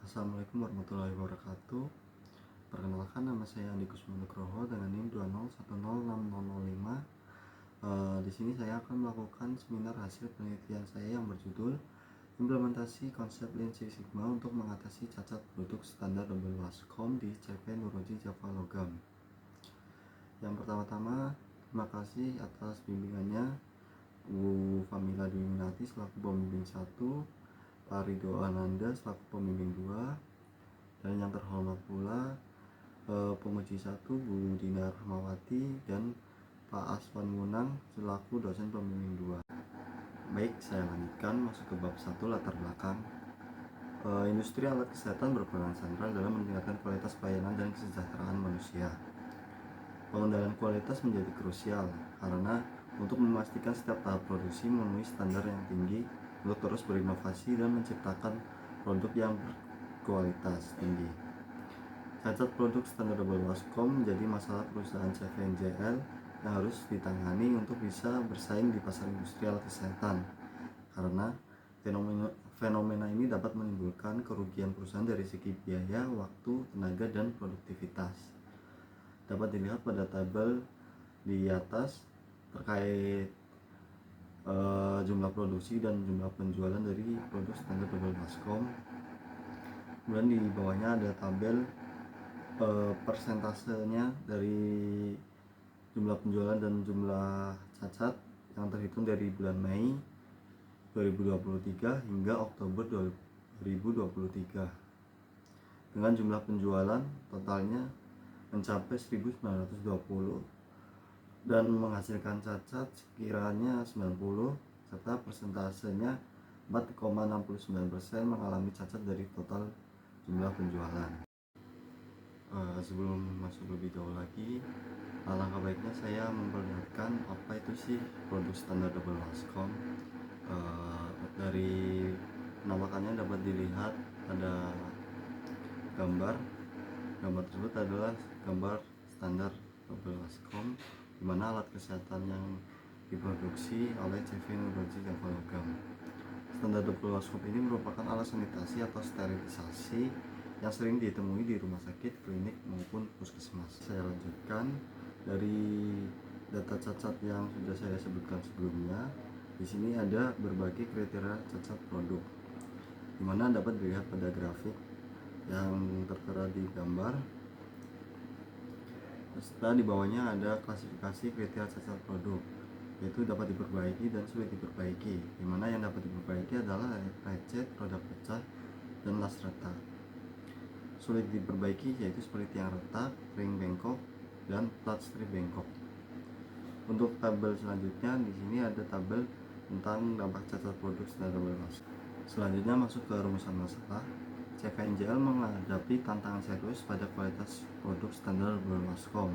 Assalamualaikum warahmatullahi wabarakatuh. Perkenalkan, nama saya Andi Kusmanugroho dengan NIM 2010605. Di sini saya akan melakukan seminar hasil penelitian saya yang berjudul Implementasi Konsep Lean Six Sigma untuk mengatasi cacat produk standar double wascom di CV Nuroji Java Logam. Yang pertama-tama, terima kasih atas bimbingannya Bu Famila Dwiminati selaku pembimbing 1, Pak Ridho Ananda selaku pembimbing 2, dan yang terhormat pula penguji 1 Bu Dina Rahmawati dan Pak Aswan Munang selaku dosen pembimbing 2. Baik, saya lanjutkan masuk ke bab 1, latar belakang. Industri alat kesehatan berperan sentral dalam meningkatkan kualitas pelayanan dan kesejahteraan manusia. Pengendalian kualitas menjadi krusial karena untuk memastikan setiap tahap produksi memenuhi standar yang tinggi untuk terus berinovasi dan menciptakan produk yang berkualitas tinggi. Cacat produk standar double wascom menjadi masalah perusahaan CVNJL yang harus ditangani untuk bisa bersaing di pasar industrial kesehatan, karena fenomena ini dapat menimbulkan kerugian perusahaan dari segi biaya, waktu, tenaga, dan produktivitas. Dapat dilihat pada tabel di atas terkait jumlah produksi dan jumlah penjualan dari produk standar double wascom. Kemudian di bawahnya ada tabel persentasenya dari jumlah penjualan dan jumlah cacat yang terhitung dari bulan Mei 2023 hingga Oktober 2023, dengan jumlah penjualan totalnya mencapai 1920 dan menghasilkan cacat sekiranya 90, serta persentasenya 4,69% mengalami cacat dari total jumlah penjualan. Sebelum masuk lebih jauh lagi, alangkah baiknya saya memperlihatkan apa itu sih produk standar double wascom. Dari penampakannya dapat dilihat ada gambar tersebut adalah gambar standar double wascom, di mana alat kesehatan yang diproduksi oleh CV Nuroji Java Logam. Standar double wascom ini merupakan alat sanitasi atau sterilisasi yang sering ditemui di rumah sakit, klinik, maupun puskesmas. Saya lanjutkan dari data cacat yang sudah saya sebutkan sebelumnya. Di sini ada berbagai kriteria cacat produk, di mana dapat dilihat pada grafik yang tertera di gambar. Setelah di bawahnya ada klasifikasi kriteria cacat produk, yaitu dapat diperbaiki dan sulit diperbaiki, di mana yang dapat diperbaiki adalah lecet, roda pecah, dan las retak. Sulit diperbaiki yaitu seperti tiang retak, ring bengkok, dan plat strip bengkok. Untuk tabel selanjutnya, di sini ada tabel tentang dampak cacat produk standar double wascom. Selanjutnya masuk ke rumusan masalah. CVNJL menghadapi tantangan serius pada kualitas produk standar double wascom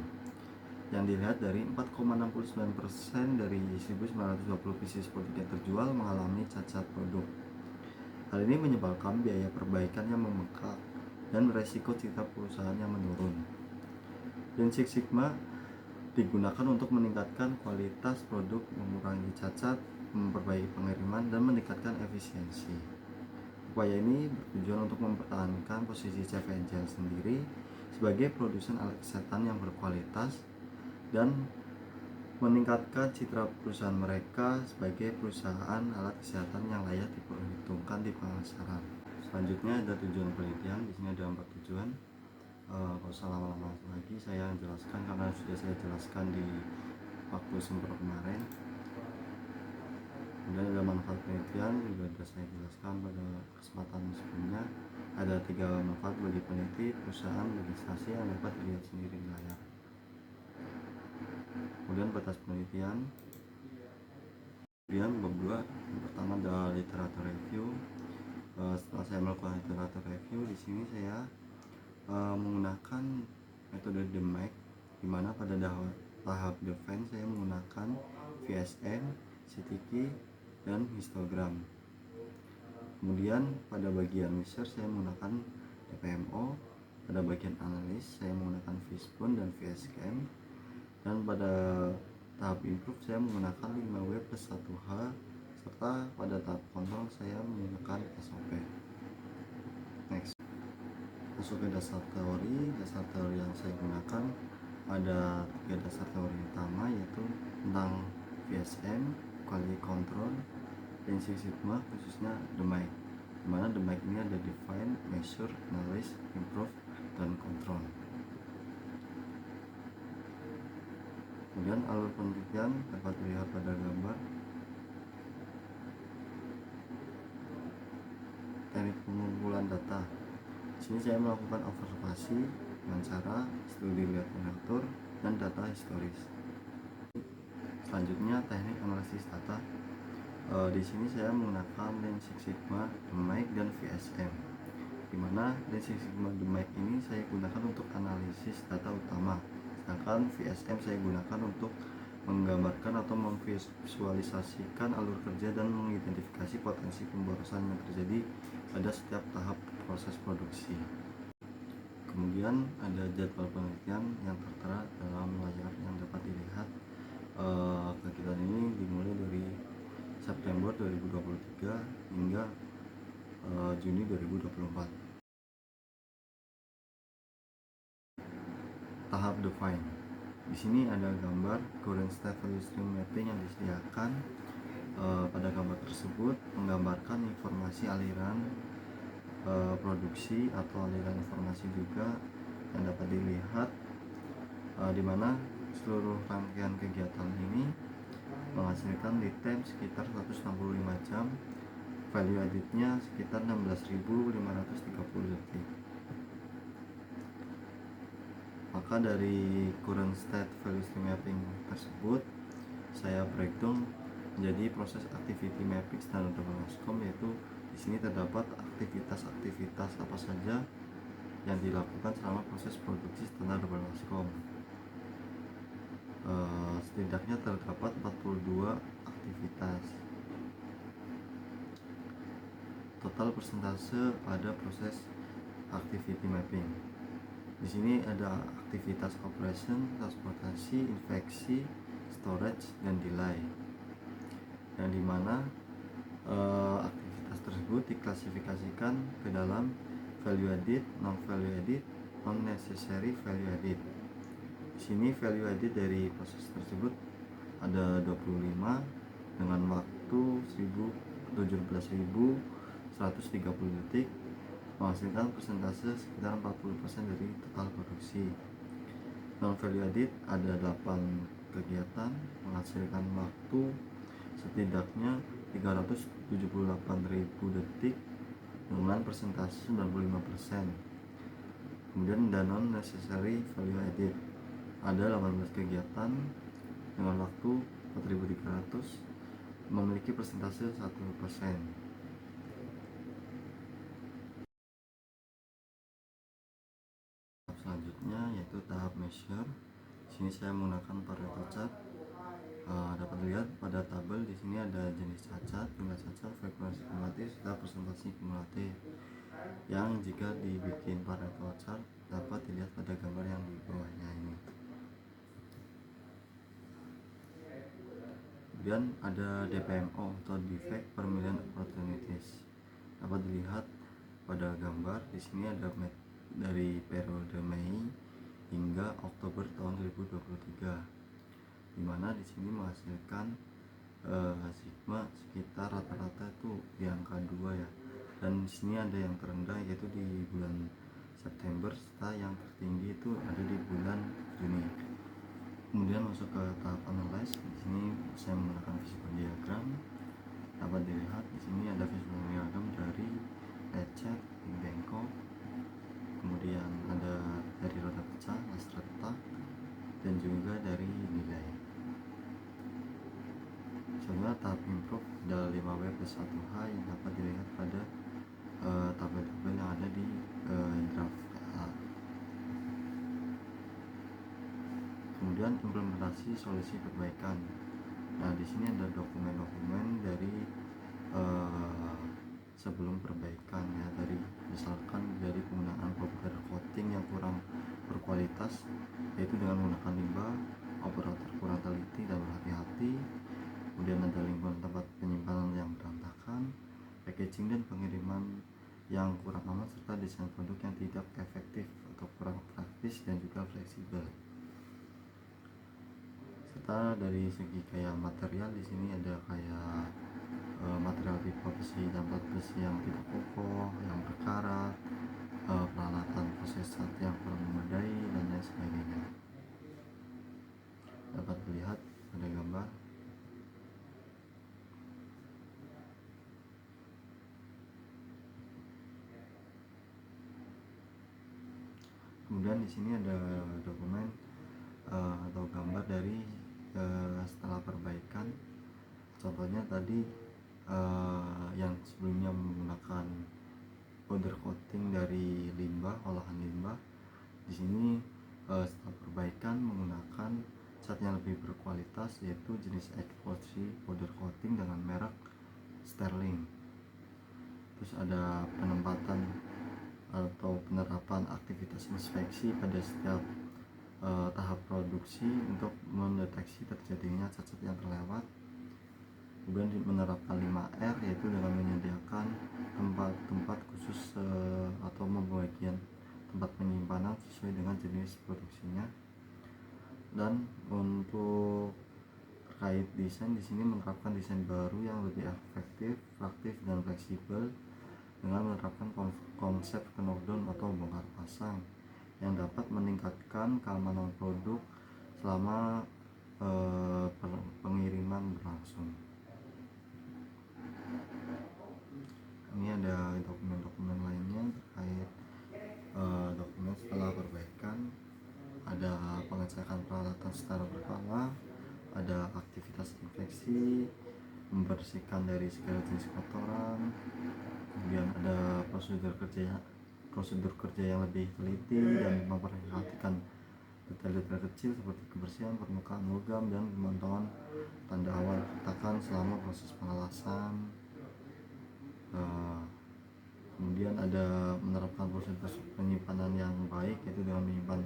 yang dilihat dari 4,69% dari 1920 pieces produk yang terjual mengalami cacat produk. Hal ini menyebabkan biaya perbaikan yang membengkak dan resiko citra perusahaan yang menurun. Lean Six Sigma digunakan untuk meningkatkan kualitas produk, mengurangi cacat, memperbaiki pengiriman, dan meningkatkan efisiensi. Upaya ini bertujuan untuk mempertahankan posisi CVNJL sendiri sebagai produsen alat kesehatan yang berkualitas dan meningkatkan citra perusahaan mereka sebagai perusahaan alat kesehatan yang layak diperhitungkan di pemasaran. Selanjutnya ada tujuan penelitian. Di sini ada 4 tujuan. Kalau usah lama-lama lagi saya jelaskan karena sudah saya jelaskan di waktu sumber kemarin. Kemudian ada manfaat penelitian, juga sudah saya jelaskan pada kesempatan sebelumnya. Ada 3 manfaat bagi peneliti, perusahaan, bagi instansi yang dapat dilihat sendiri di layar. Kemudian batas penelitian. Kemudian bab 2, yang pertama adalah literatur review. Setelah saya melakukan literatur review, di sini saya menggunakan metode DMAIC, di mana pada tahap defense saya menggunakan VSN, CTK, dan histogram. Kemudian pada bagian research saya menggunakan DPMO, pada bagian analis saya menggunakan Fishbone dan VSCAM, dan pada tahap improve saya menggunakan 5W plus 1H, serta pada tahap kontrol saya menggunakan SOP. Next. Masuk ke dasar teori yang saya gunakan ada 3 dasar teori utama, yaitu tentang VSM, Quality Control, dan Six Sigma, khususnya DMAIC, dimana DMAIC ini ada Define, Measure, Analyze, Improve, dan Control. Kemudian alur penelitian dapat dilihat pada gambar. Teknik pengumpulan data. Di sini saya melakukan observasi dengan cara studi lihat monitor dan data historis. Selanjutnya teknik analisis data. Di sini saya menggunakan Lean Six Sigma, DMAIC, dan VSM. Di mana Lean Six Sigma DMAIC ini saya gunakan untuk analisis data utama, sedangkan VSM saya gunakan untuk menggambarkan atau memvisualisasikan alur kerja dan mengidentifikasi potensi pemborosan yang terjadi pada setiap tahap proses produksi. Kemudian ada jadwal penelitian yang tertera dalam layar yang dapat dilihat. Kegiatan ini dimulai dari September 2023 hingga Juni 2024. Tahap define. Di sini ada gambar current state value stream mapping yang disediakan. Pada gambar tersebut menggambarkan informasi aliran produksi atau aliran informasi juga yang dapat dilihat, di mana seluruh rangkaian kegiatan ini menghasilkan lead time sekitar 165 jam, value added-nya sekitar 16.530 detik. Maka dari current state value stream mapping tersebut saya breakdown menjadi proses activity mapping standar Basecom, yaitu di sini terdapat aktivitas-aktivitas apa saja yang dilakukan selama proses produksi standar Basecom. Setidaknya terdapat 42 aktivitas. Total persentase pada proses activity mapping. Di sini ada aktivitas operation, transportasi, infeksi, storage, dan delay. Yang dimana aktivitas tersebut diklasifikasikan ke dalam value added, non value added, non necessary value added. Di sini value added dari proses tersebut ada 25 dengan waktu 17.130 detik, menghasilkan persentase sekitar 40% dari total produksi. Non value added ada 8 kegiatan menghasilkan waktu setidaknya 378.000 detik dengan persentase 95%. Kemudian non necessary value added ada 18 kegiatan dengan waktu 4.300 memiliki persentase 1%. Selanjutnya yaitu tahap measure. Di sini saya menggunakan Pareto chart. Dapat dilihat pada tabel di sini ada jenis cacat, jumlah cacat, frekuensi kumulatif, serta presentasi kumulatif. Yang jika dibikin Pareto chart dapat dilihat pada gambar yang di bawahnya ini. Kemudian ada DPMO atau defect per million opportunities. Dapat dilihat pada gambar di sini ada dari periode Mei hingga Oktober tahun 2023, di mana di sini menghasilkan sigma sekitar rata-rata itu di angka 2 ya. Dan di sini ada yang terendah yaitu di bulan September, serta yang tertinggi itu ada di bulan Juni. Kemudian masuk ke tahap analyze. Di sini saya menggunakan physical diagram. Dapat dilihat di sini ada physical diagram dari lecet, bengkok, kemudian ada dari roda pecah, las retak, dan juga dari nilai. Selanjutnya tahap improve ada 5W plus 1H yang dapat dilihat pada tabel-tabel yang ada di draft A. Kemudian implementasi solusi perbaikan. Nah, di sini ada dokumen-dokumen dari sebelum perbaikan ya, dari misalkan dari penggunaan powder coating yang kurang berkualitas, yaitu dengan menggunakan limbah, operator kurang teliti dan berhati-hati. Kemudian ada lingkungan tempat penyimpanan yang berantakan, packaging dan pengiriman yang kurang aman serta desain produk yang tidak efektif atau kurang praktis dan juga fleksibel. Serta dari segi kayak material, di sini ada kayak material pipa besi, tempat besi yang tidak kokoh, yang berkarat, peralatan proses cat yang kurang memadai dan lain sebagainya. Dapat dilihat pada gambar. Kemudian di sini ada dokumen atau gambar dari setelah perbaikan. Contohnya tadi yang sebelumnya menggunakan powder coating dari limbah, olahan limbah. Di sini setelah perbaikan menggunakan cat yang lebih berkualitas, yaitu jenis epoxy powder coating dengan merek Sterling. Terus ada penempatan atau penerapan aktivitas inspeksi pada setiap tahap produksi untuk mendeteksi terjadinya cacat yang terlewat. Kemudian menerapkan 5R, yaitu dengan menyediakan tempat khusus atau pembagian tempat penyimpanan sesuai dengan jenis produksinya. Dan untuk terkait desain, di sini menerapkan desain baru yang lebih efektif, praktis dan fleksibel dengan menerapkan konsep knockdown atau bongkar pasang yang dapat meningkatkan keamanan produk selama pengiriman berlangsung. Ini ada dokumen-dokumen lainnya terkait dokumen setelah perbaikan. Ada pengecekan peralatan secara berkala, ada aktivitas infeksi, membersihkan dari segala jenis kotoran, kemudian ada prosedur kerja yang lebih teliti dan memperhatikan detail-detail kecil seperti kebersihan permukaan logam dan pemantauan tanda awal retakan selama proses pengelasan. Kemudian ada menerapkan prosedur penyimpanan yang baik, yaitu dengan menyimpan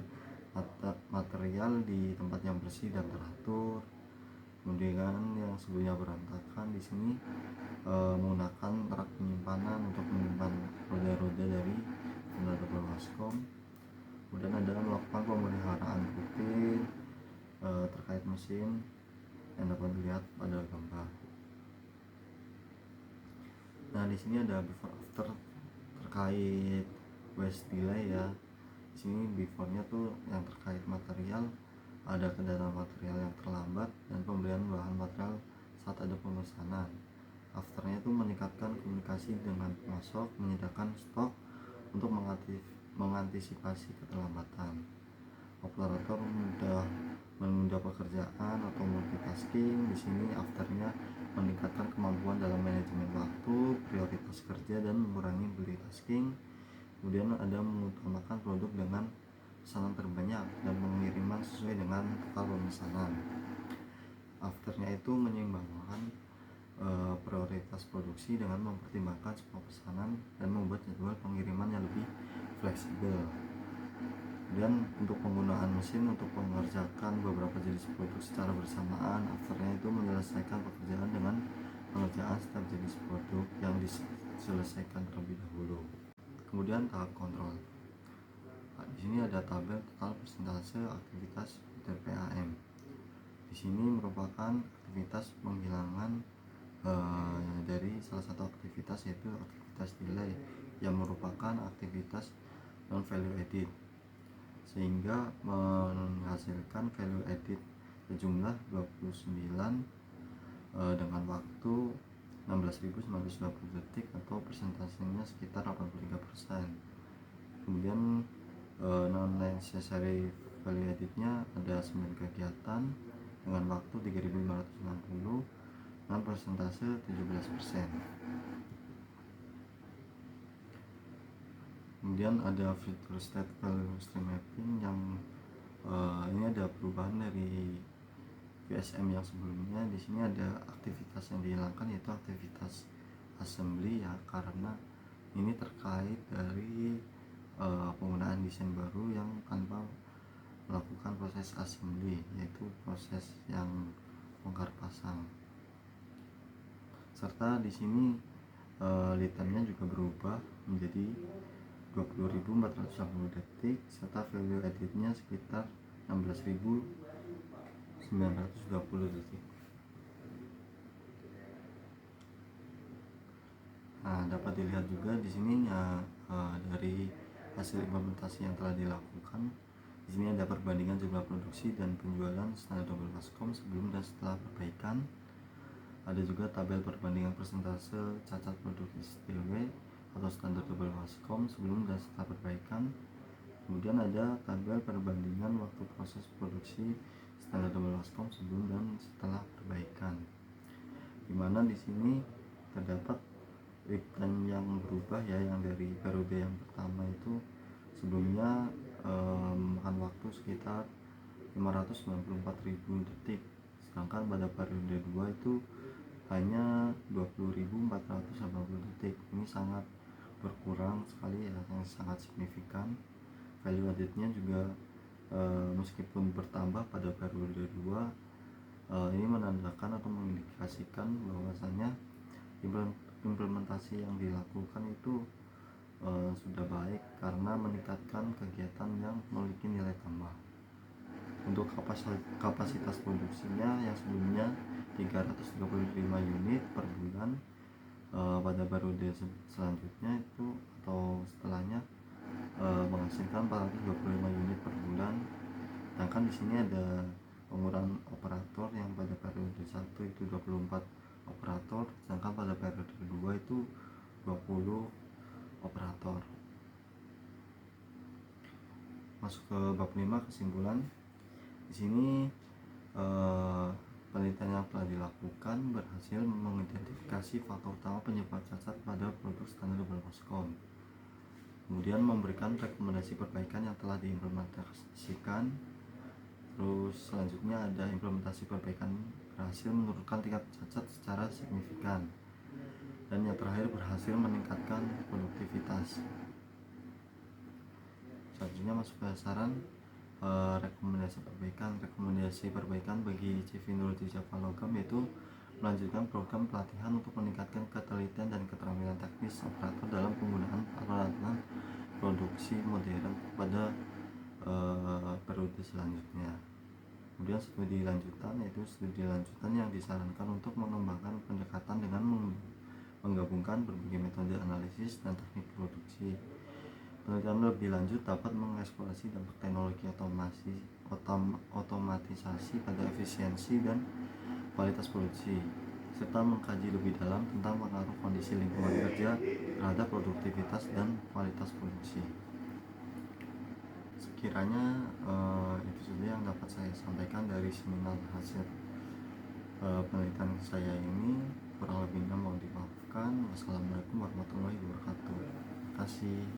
material di tempat yang bersih dan teratur. Kemudian yang sebelumnya berantakan, di sini menggunakan rak penyimpanan untuk menyimpan roda-roda dari kendaraan baskom. Kemudian ada melakukan pemeliharaan rutin terkait mesin yang dapat dilihat pada gambar. Nah, di sini ada before after terkait waste delay ya. Di sini before-nya tuh yang terkait material, ada kedatangan material yang terlambat dan pembelian bahan material saat ada pemesanan. Afternya itu meningkatkan komunikasi dengan pemasok, menyediakan stok untuk mengantisipasi keterlambatan. Operator mudah menunda pekerjaan atau multitasking. Di sini afternya meningkatkan kemampuan dalam manajemen waktu, prioritas kerja dan mengurangi multitasking. Kemudian ada mengutamakan produk dengan pesanan terbanyak dan pengiriman sesuai dengan total pemesanan. Afternya itu menyeimbangkan prioritas produksi dengan mempertimbangkan semua pesanan dan membuat jadwal pengiriman yang lebih fleksibel. Dan untuk penggunaan mesin untuk mengerjakan beberapa jenis produk secara bersamaan. Afternya itu menyelesaikan pekerjaan dengan pengerjaan setiap jenis produk yang diselesaikan terlebih dahulu. Kemudian tahap kontrol. Di sini ada tabel total persentase aktivitas TPAM. Di sini merupakan aktivitas penghilangan dari salah satu aktivitas, yaitu aktivitas delay yang merupakan aktivitas non value added, sehingga menghasilkan value added sejumlah 29 dengan waktu 16.920 detik atau persentasenya sekitar 83%. Kemudian non necessary value added-nya ada 9 kegiatan dengan waktu 3.560 dan persentase 17%. Kemudian ada fitur state value stream mapping yang ini ada perubahan dari VSM yang sebelumnya. Di sini ada aktivitas yang dihilangkan, yaitu aktivitas assembly ya, karena ini terkait dari penggunaan desain baru yang tanpa melakukan proses assembly, yaitu proses yang bongkar pasang. Serta di sini lead time-nya juga berubah menjadi 20.480 detik serta value editnya sekitar 16.920 detik. Nah, dapat dilihat juga di sini dari hasil implementasi yang telah dilakukan. Di sini ada perbandingan jumlah produksi dan penjualan standar double wascom sebelum dan setelah perbaikan. Ada juga tabel perbandingan persentase cacat produk STW atau standar double wascom sebelum dan setelah perbaikan. Kemudian ada tabel perbandingan waktu proses produksi standar double wascom sebelum dan setelah perbaikan. Di mana di sini terdapat lead time yang berubah ya, yang dari periode yang pertama itu sebelumnya memakan waktu sekitar 594.000 detik, sedangkan pada periode 2 itu hanya 20.480 detik. Ini sangat berkurang sekali ya, yang sangat signifikan. Value addednya juga meskipun bertambah pada periode 2, ini menandakan atau mengindikasikan bahwasanya implementasi yang dilakukan itu sudah baik karena meningkatkan kegiatan yang memiliki nilai tambah. Untuk kapasitas produksinya yang sebelumnya 335 unit per bulan, pada periode selanjutnya itu atau setelahnya menghasilkan 425 unit per bulan. Sedangkan di sini ada pengurangan operator yang pada periode 1 itu 24 operator, sedangkan pada periode 2 itu 20 operator. Masuk ke bab 5, kesimpulan. Di sini penelitian yang telah dilakukan berhasil mengidentifikasi faktor utama penyebab cacat pada produk standar double wascom. Kemudian memberikan rekomendasi perbaikan yang telah diimplementasikan. Terus selanjutnya ada implementasi perbaikan berhasil menurunkan tingkat cacat secara signifikan. Dan yang terakhir berhasil meningkatkan produktivitas. Selanjutnya masuk ke saran rekomendasi perbaikan bagi CV Nurul Java Logam, yaitu melanjutkan program pelatihan untuk meningkatkan ketelitian dan keterampilan teknis operator dalam penggunaan peralatan produksi modern pada periode selanjutnya. Kemudian studi lanjutan, yaitu studi lanjutan yang disarankan untuk mengembangkan pendekatan dengan menggabungkan berbagai metode analisis dan teknik produksi. Penelitian lebih lanjut dapat mengeksplorasi dampak teknologi otomatisasi pada efisiensi dan kualitas produksi, serta mengkaji lebih dalam tentang pengaruh kondisi lingkungan kerja terhadap produktivitas dan kualitas produksi. Sekiranya itu saja yang dapat saya sampaikan dari seminar hasil penelitian saya ini. Kurang lebihnya mohon dimaafkan. Wassalamualaikum warahmatullahi wabarakatuh. Terima kasih.